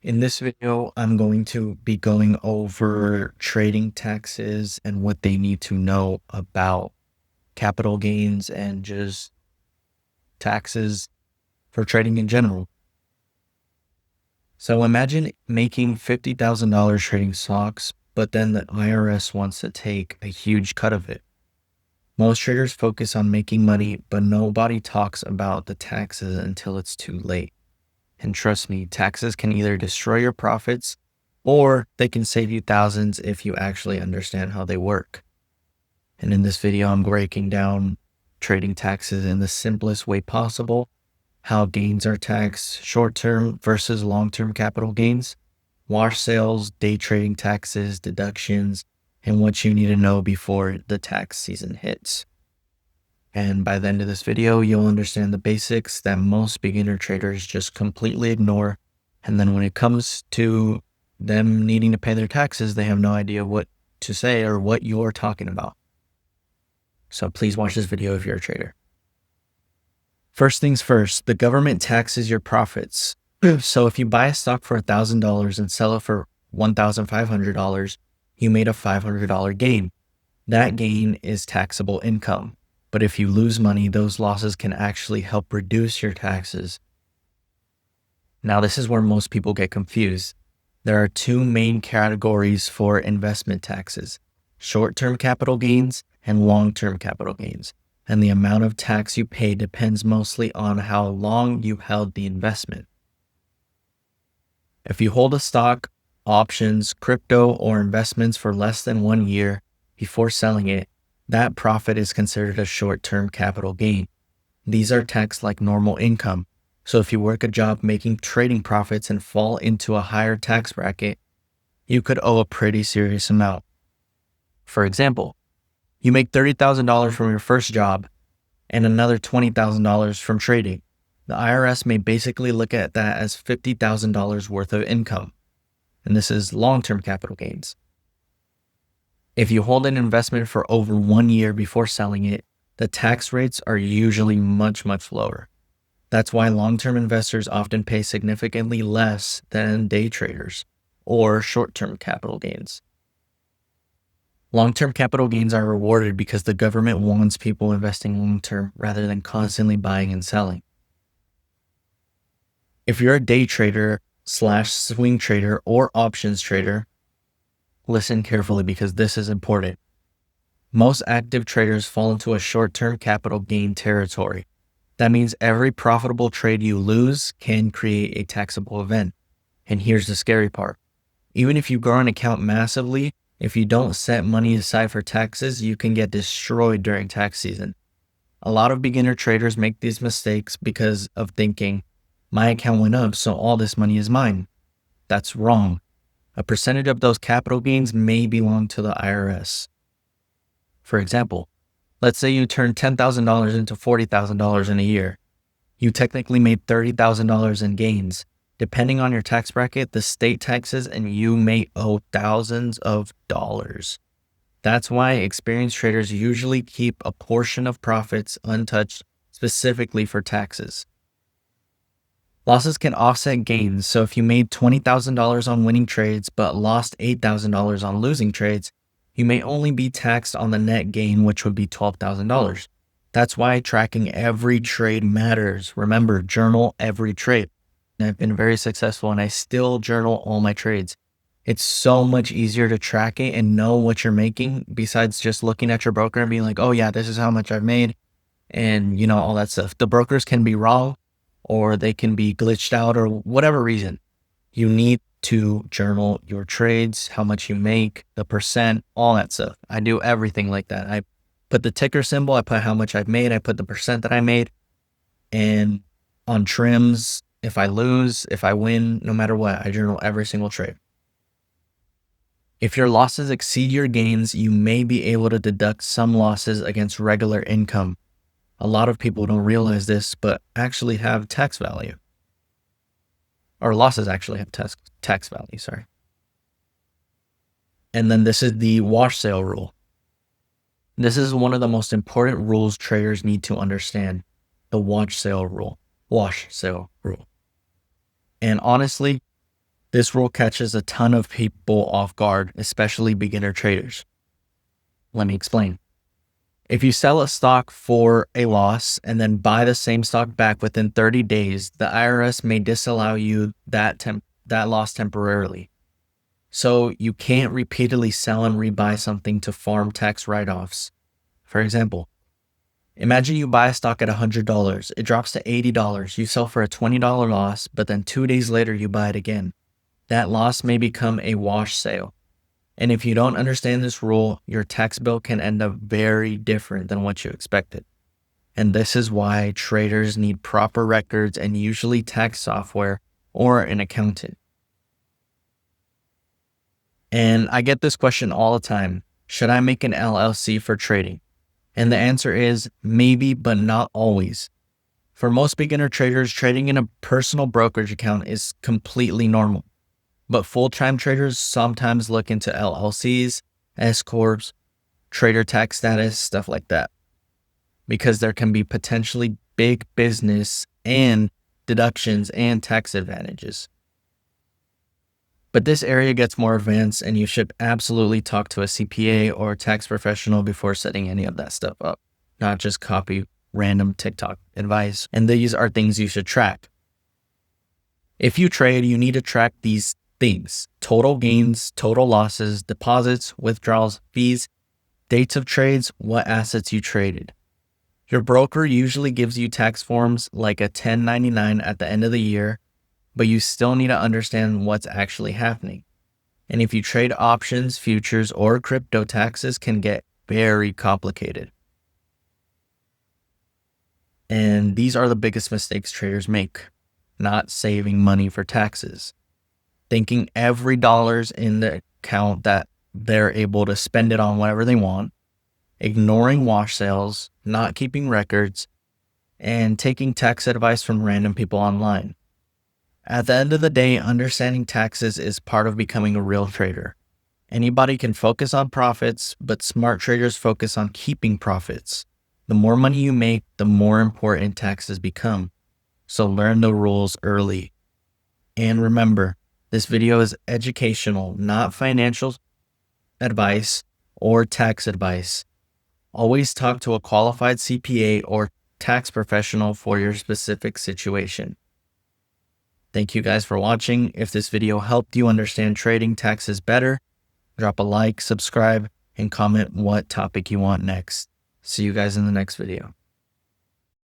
In this video, I'm going to be going over trading taxes and what they need to know about capital gains and just taxes for trading in general. So imagine making $50,000 trading stocks, but then the IRS wants to take a huge cut of it. Most traders focus on making money, but nobody talks about the taxes until it's too late. And trust me, taxes can either destroy your profits or they can save you thousands if you actually understand how they work. And in this video, I'm breaking down trading taxes in the simplest way possible, how gains are taxed, short-term versus long-term capital gains, wash sales, day trading taxes, deductions, and what you need to know before the tax season hits. And by the end of this video, you'll understand the basics that most beginner traders just completely ignore. And then when it comes to them needing to pay their taxes, they have no idea what to say or what you're talking about. So please watch this video if you're a trader. First things first, the government taxes your profits. So if you buy a stock for $1,000 and sell it for $1,500, you made a $500 gain. That gain is taxable income. But if you lose money, those losses can actually help reduce your taxes. Now, this is where most people get confused. There are two main categories for investment taxes: short-term capital gains and long-term capital gains. And the amount of tax you pay depends mostly on how long you held the investment. If you hold a stock, options, crypto, or investments for less than 1 year before selling it, that profit is considered a short-term capital gain. These are taxed like normal income. So if you work a job making trading profits and fall into a higher tax bracket, you could owe a pretty serious amount. For example, you make $30,000 from your first job and another $20,000 from trading. The IRS may basically look at that as $50,000 worth of income. And this is long-term capital gains. If you hold an investment for over 1 year before selling it, the tax rates are usually much lower. That's why long-term investors often pay significantly less than day traders or short-term capital gains. Long-term capital gains are rewarded because the government wants people investing long-term rather than constantly buying and selling. If you're a day trader / swing trader or options trader, listen carefully because this is important. Most active traders fall into a short-term capital gain territory. That means every profitable trade you lose can create a taxable event. And here's the scary part. Even if you grow an account massively, if you don't set money aside for taxes, you can get destroyed during tax season. A lot of beginner traders make these mistakes because of thinking, my account went up, so all this money is mine. That's wrong. A percentage of those capital gains may belong to the IRS. For example, let's say you turn $10,000 into $40,000 in a year. You technically made $30,000 in gains. Depending on your tax bracket, the state taxes and you may owe thousands of dollars. That's why experienced traders usually keep a portion of profits untouched specifically for taxes. Losses can offset gains, so if you made $20,000 on winning trades but lost $8,000 on losing trades, you may only be taxed on the net gain, which would be $12,000. That's why tracking every trade matters. Remember, journal every trade. I've been very successful and I still journal all my trades. It's so much easier to track it and know what you're making besides just looking at your broker and being like, oh yeah, this is how much I've made, and all that stuff. The brokers can be wrong or they can be glitched out or whatever reason. You need to journal your trades, how much you make, the percent, all that stuff. I do everything like that. I put the ticker symbol, I put how much I've made, I put the percent that I made, and on trims, if I lose, if I win, no matter what, I journal every single trade. If your losses exceed your gains, you may be able to deduct some losses against regular income. A lot of people don't realize this, but actually have tax value. Or losses actually have tax value, sorry. And then this is the wash sale rule. This is one of the most important rules traders need to understand, the wash sale rule. And honestly, This rule catches a ton of people off guard, especially beginner traders. Let me explain. If you sell a stock for a loss and then buy the same stock back within 30 days, the IRS may disallow you that loss temporarily. So you can't repeatedly sell and rebuy something to farm tax write-offs. For example, imagine you buy a stock at $100, it drops to $80, you sell for a $20 loss, but then 2 days later you buy it again. That loss may become a wash sale. And if you don't understand this rule, your tax bill can end up very different than what you expected. And this is why traders need proper records and usually tax software or an accountant. And I get this question all the time. Should I make an LLC for trading? And the answer is maybe, but not always. For most beginner traders, trading in a personal brokerage account is completely normal. But full-time traders sometimes look into LLCs, S-corps, trader tax status, stuff like that, because there can be potentially big business and deductions and tax advantages. But this area gets more advanced, and you should absolutely talk to a CPA or a tax professional before setting any of that stuff up, not just copy random TikTok advice. And these are things you should track. If you trade, you need to track these things: total gains, total losses, deposits, withdrawals, fees, dates of trades, what assets you traded. Your broker usually gives you tax forms like a 1099 at the end of the year, but you still need to understand what's actually happening. And if you trade options, futures, or crypto, taxes can get very complicated. And these are the biggest mistakes traders make: not saving money for taxes, thinking every dollar's in the account that they're able to spend it on whatever they want, ignoring wash sales, not keeping records, and taking tax advice from random people online. At the end of the day, understanding taxes is part of becoming a real trader. Anybody can focus on profits, but smart traders focus on keeping profits. The more money you make, the more important taxes become. So learn the rules early. And remember, this video is educational, not financial advice or tax advice. Always talk to a qualified CPA or tax professional for your specific situation. Thank you guys for watching. If this video helped you understand trading taxes better, drop a like, subscribe, and comment what topic you want next. See you guys in the next video.